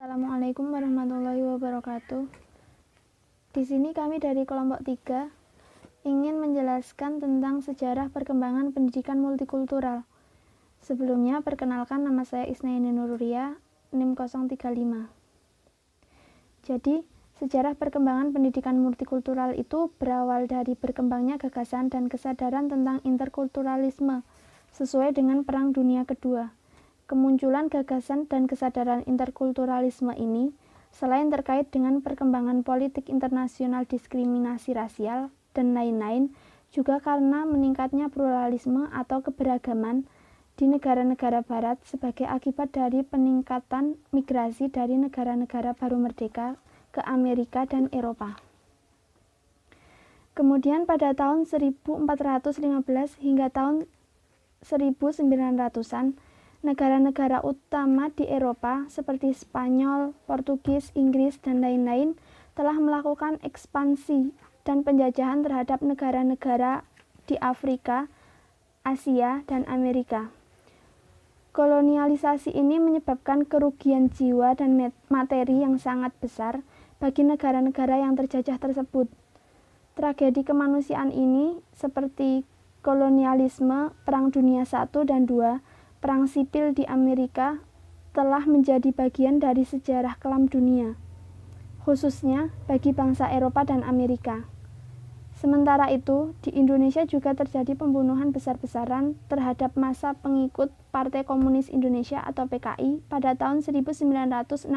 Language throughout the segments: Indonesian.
Assalamualaikum warahmatullahi wabarakatuh. Di sini kami dari kelompok 3 ingin menjelaskan tentang sejarah perkembangan pendidikan multikultural. Sebelumnya, perkenalkan, nama saya Isnaini Nururia, NIM 035. Jadi, sejarah perkembangan pendidikan multikultural itu berawal dari berkembangnya gagasan dan kesadaran tentang interkulturalisme sesuai dengan Perang Dunia Kedua. Kemunculan gagasan dan kesadaran interkulturalisme ini selain terkait dengan perkembangan politik internasional, diskriminasi rasial, dan lain-lain, juga karena meningkatnya pluralisme atau keberagaman di negara-negara barat sebagai akibat dari peningkatan migrasi dari negara-negara baru merdeka ke Amerika dan Eropa. Kemudian pada tahun 1415 hingga tahun 1900-an, negara-negara utama di Eropa seperti Spanyol, Portugis, Inggris, dan lain-lain telah melakukan ekspansi dan penjajahan terhadap negara-negara di Afrika, Asia, dan Amerika. Kolonialisasi ini menyebabkan kerugian jiwa dan materi yang sangat besar bagi negara-negara yang terjajah tersebut. Tragedi kemanusiaan ini seperti kolonialisme, Perang Dunia I dan II, Perang Sipil di Amerika telah menjadi bagian dari sejarah kelam dunia, khususnya bagi bangsa Eropa dan Amerika. Sementara itu, di Indonesia juga terjadi pembunuhan besar-besaran terhadap massa pengikut Partai Komunis Indonesia atau PKI pada tahun 1965.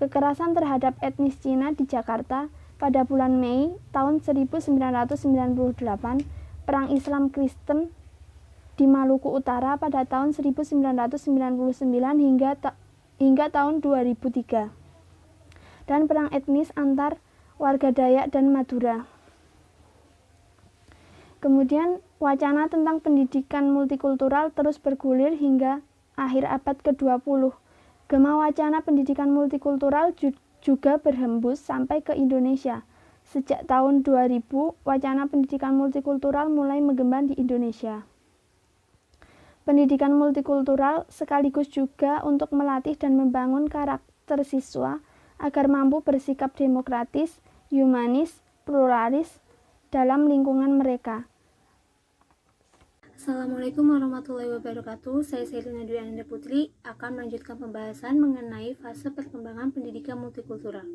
Kekerasan terhadap etnis Cina di Jakarta pada bulan Mei tahun 1998, Perang Islam Kristen di Maluku Utara pada tahun 1999 hingga tahun 2003, dan perang etnis antar warga Dayak dan Madura. Kemudian wacana tentang pendidikan multikultural terus bergulir hingga akhir abad ke-20. Gema wacana pendidikan multikultural juga berhembus sampai ke Indonesia. Sejak tahun 2000, wacana pendidikan multikultural mulai menggema di Indonesia. Pendidikan multikultural sekaligus juga untuk melatih dan membangun karakter siswa agar mampu bersikap demokratis, humanis, pluralis dalam lingkungan mereka. Assalamualaikum warahmatullahi wabarakatuh. Saya Selina Dwi Ananda Putri akan melanjutkan pembahasan mengenai fase perkembangan pendidikan multikultural.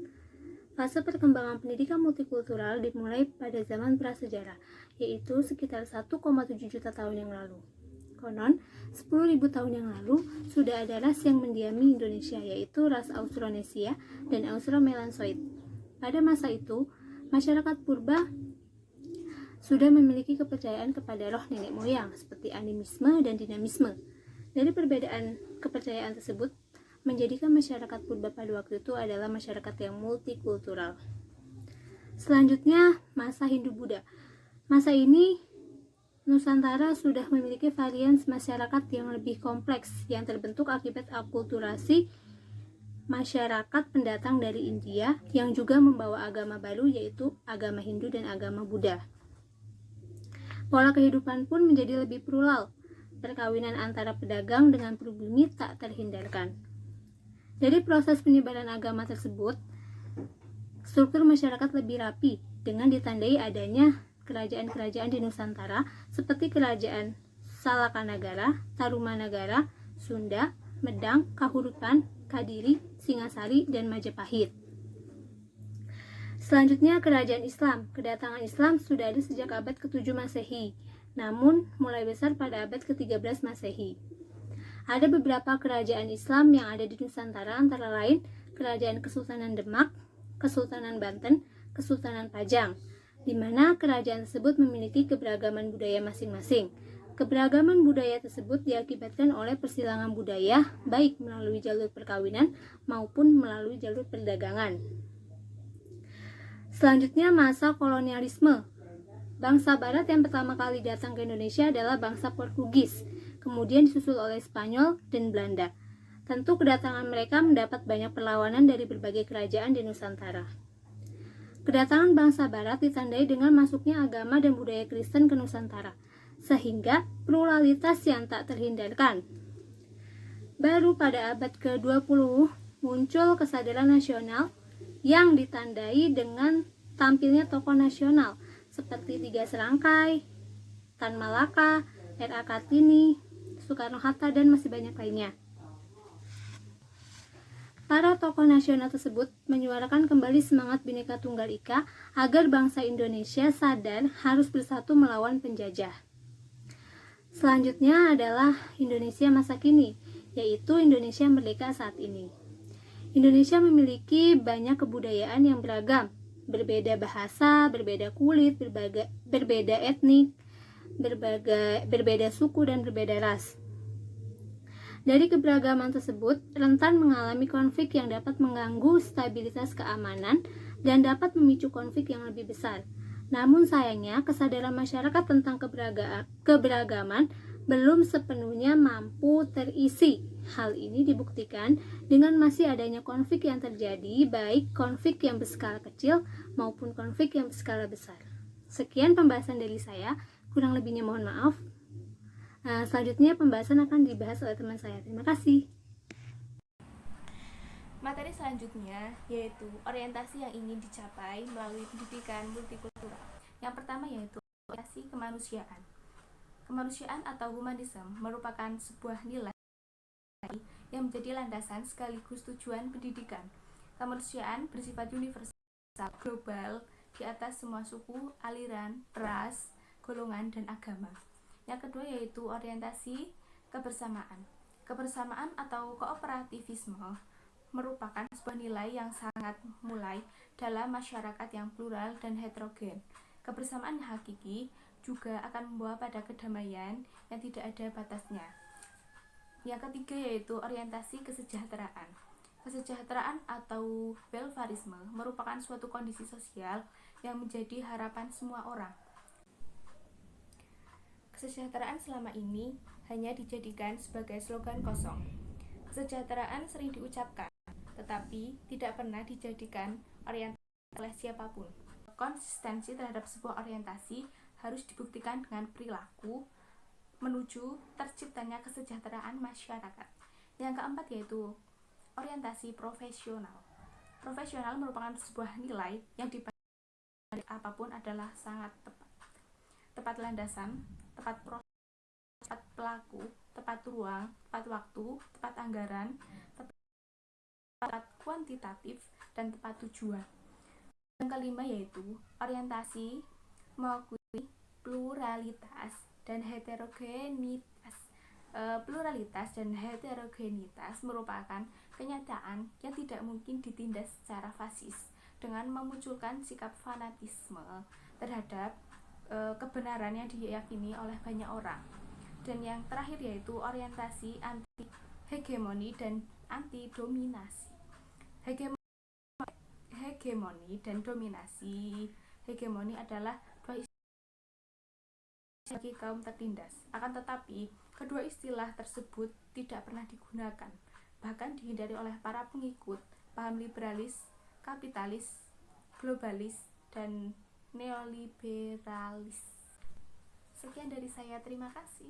Fase perkembangan pendidikan multikultural dimulai pada zaman prasejarah, yaitu sekitar 1,7 juta tahun yang lalu. Konon, 10.000 tahun yang lalu sudah ada ras yang mendiami Indonesia, yaitu ras Austronesia dan Austromelansoid. Pada masa itu, masyarakat purba sudah memiliki kepercayaan kepada roh nenek moyang seperti animisme dan dinamisme. Dari perbedaan kepercayaan tersebut, menjadikan masyarakat purba pada waktu itu adalah masyarakat yang multikultural. Selanjutnya, masa Hindu-Buddha. Masa ini Nusantara sudah memiliki varian masyarakat yang lebih kompleks yang terbentuk akibat akulturasi masyarakat pendatang dari India yang juga membawa agama baru, yaitu agama Hindu dan agama Buddha. Pola kehidupan pun menjadi lebih plural. Perkawinan antara pedagang dengan pribumi tak terhindarkan. Dari proses penyebaran agama tersebut, struktur masyarakat lebih rapi dengan ditandai adanya kerajaan-kerajaan di Nusantara seperti Kerajaan Salakanagara, Tarumanagara, Sunda, Medang, Kahuripan, Kadiri, Singasari, dan Majapahit. Selanjutnya, kerajaan Islam. Kedatangan Islam sudah ada sejak abad ke-7 Masehi, namun mulai besar pada abad ke-13 Masehi. Ada beberapa kerajaan Islam yang ada di Nusantara, antara lain Kerajaan Kesultanan Demak, Kesultanan Banten, Kesultanan Pajang, di mana kerajaan tersebut memiliki keberagaman budaya masing-masing. Keberagaman budaya tersebut diakibatkan oleh persilangan budaya, baik melalui jalur perkawinan maupun melalui jalur perdagangan. Selanjutnya, masa kolonialisme. Bangsa Barat yang pertama kali datang ke Indonesia adalah bangsa Portugis, kemudian disusul oleh Spanyol dan Belanda. Tentu kedatangan mereka mendapat banyak perlawanan dari berbagai kerajaan di Nusantara. Kedatangan bangsa Barat ditandai dengan masuknya agama dan budaya Kristen ke Nusantara, sehingga pluralitas yang tak terhindarkan. Baru pada abad ke-20 muncul kesadaran nasional yang ditandai dengan tampilnya tokoh nasional seperti Tiga Serangkai, Tan Malaka, R.A. Kartini, Soekarno-Hatta, dan masih banyak lainnya. Para tokoh nasional tersebut menyuarakan kembali semangat Bhinneka Tunggal Ika agar bangsa Indonesia sadar harus bersatu melawan penjajah. Selanjutnya adalah Indonesia masa kini, yaitu Indonesia merdeka saat ini. Indonesia memiliki banyak kebudayaan yang beragam, berbeda bahasa, berbeda kulit, berbeda etnik, berbeda suku, dan berbeda ras. Dari keberagaman tersebut, rentan mengalami konflik yang dapat mengganggu stabilitas keamanan dan dapat memicu konflik yang lebih besar. Namun sayangnya, kesadaran masyarakat tentang keberagaman belum sepenuhnya mampu terisi. Hal ini dibuktikan dengan masih adanya konflik yang terjadi, baik konflik yang berskala kecil maupun konflik yang berskala besar. Sekian pembahasan dari saya, kurang lebihnya mohon maaf. Selanjutnya pembahasan akan dibahas oleh teman saya. Terima kasih. Materi selanjutnya yaitu orientasi yang ingin dicapai melalui pendidikan multikultural. Yang pertama yaitu orientasi kemanusiaan. Kemanusiaan atau humanisme merupakan sebuah nilai yang menjadi landasan sekaligus tujuan pendidikan. Kemanusiaan bersifat universal, global, di atas semua suku, aliran, ras, golongan, dan agama. Yang kedua yaitu orientasi kebersamaan. Kebersamaan atau kooperativisme merupakan sebuah nilai yang sangat mulai dalam masyarakat yang plural dan heterogen. Kebersamaan hakiki juga akan membawa pada kedamaian yang tidak ada batasnya. Yang ketiga yaitu orientasi kesejahteraan. Kesejahteraan atau welfarisme merupakan suatu kondisi sosial yang menjadi harapan semua orang. Kesejahteraan selama ini hanya dijadikan sebagai slogan kosong. Kesejahteraan sering diucapkan, tetapi tidak pernah dijadikan orientasi oleh siapapun. Konsistensi terhadap sebuah orientasi harus dibuktikan dengan perilaku menuju terciptanya kesejahteraan masyarakat. Yang keempat yaitu orientasi profesional. Profesional merupakan sebuah nilai yang dipandang apapun adalah sangat tepat. Tepat landasan, tepat proses, tepat pelaku, tepat ruang, tepat waktu, tepat anggaran, tepat kuantitatif, dan tepat tujuan. Yang kelima yaitu orientasi mengakui pluralitas dan heterogenitas. Pluralitas dan heterogenitas merupakan kenyataan yang tidak mungkin ditindas secara fasis dengan memunculkan sikap fanatisme terhadap kebenaran yang diyakini oleh banyak orang. Dan yang terakhir yaitu orientasi anti hegemoni dan anti dominasi. Hegemoni dan dominasi. Hegemoni adalah dua istilah bagi kaum tertindas. Akan tetapi kedua istilah tersebut tidak pernah digunakan, bahkan dihindari oleh para pengikut paham liberalis, kapitalis, globalis, dan neoliberalis. Sekian dari saya, terima kasih.